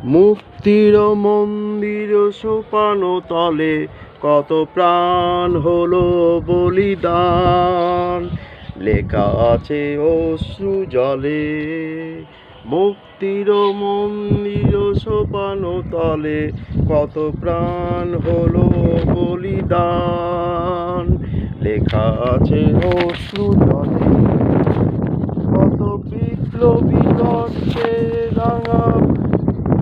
মুক্তির মন্দির সোপান তলে কত প্রাণ হলো বলিদান, লেখা আছে অশ্রু জলে। মুক্তির মন্দির সোপান তলে কত প্রাণ হলো বলিদান, লেখা আছে অশ্রু জলে। কত বিপ্লবী রক্তে রাঙা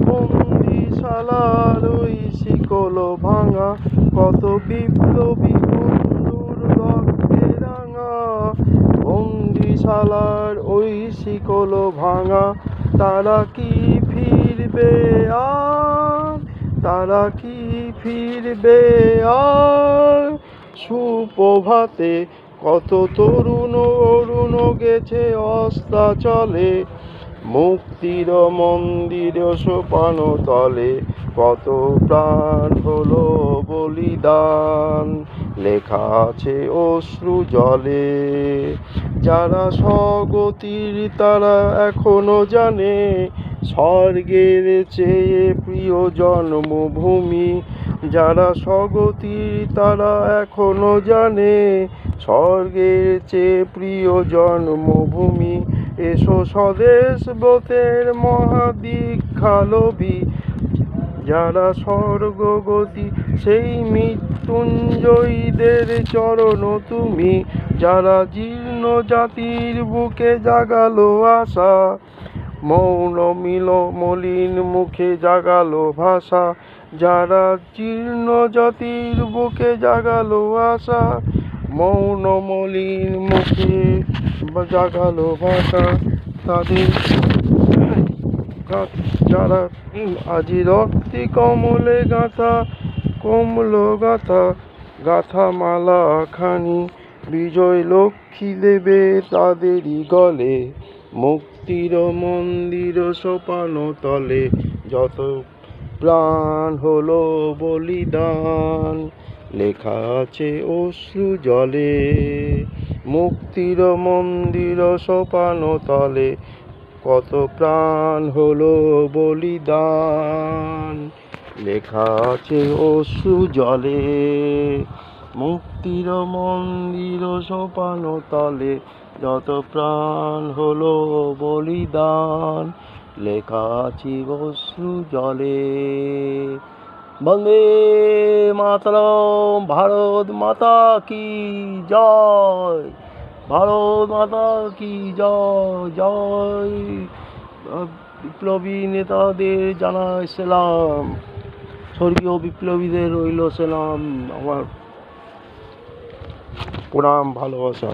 বন্দিশালার ওই শিকল ভাঙা, কত বিপ্লবী বন্ধুর রক্তে রাঙা বন্দিশালার ওই শিকল ভাঙা। তারা কি ফিরবে আর, তারা কি ফিরবে আর? সুপ্রভাতে কত তরুণ অরুণ গেছে অস্তাচলে, মুক্তির মন্দির সোপান তলে কত প্রাণ হলো বলিদান, লেখা আছে অশ্রু জলে। যারা স্বগতির তারা এখনো জানে স্বর্গের চেয়ে প্রিয় জন্মভূমি, যারা স্বগতির তারা এখনো জানে স্বর্গের চেয়ে প্রিয় জন্মভূমি। এসো স্বদেশ ব্রতের মহাদীক্ষালোভী, যারা স্বর্গগতি সেই মৃত্যুঞ্জয়ীদের চরণ তুমি, যারা জীর্ণ জাতির বুকে জাগালো আশা, মৌন মিল মলিন মুখে জাগালো ভাষা। যারা জীর্ণ জাতির বুকে জাগালো আশা, মৌন মলিন মুখে জাগালো ভাষা। তাদের যারা আজি রক্তে কমলে গাঁথা, কমল গাঁথা গাঁথা মালা খানি, বিজয় লক্ষ্মী দেবে তাদেরই গলে। মুক্তির মন্দির সোপান তলে যত প্রাণ হলো বলিদান, লেখা আছে অশ্রু জলে। মুক্তির মন্দির সোপান তলে কত প্রাণ হলো বলিদান, লেখা আছে অশ্রু জলে। মুক্তির মন্দির সোপান তলে যত প্রাণ হলো বলিদান, লেখা আছে অশ্রু জলে। বন্দে মাতরম। ভারত মাতা কি জয়, ভারত মাতা কি জয় জয়। বিপ্লবী নেতাদের জানাই সালাম, স্বর্গীয় বিপ্লবীদের রইল সালাম, আমার প্রণাম ভালোবাসা।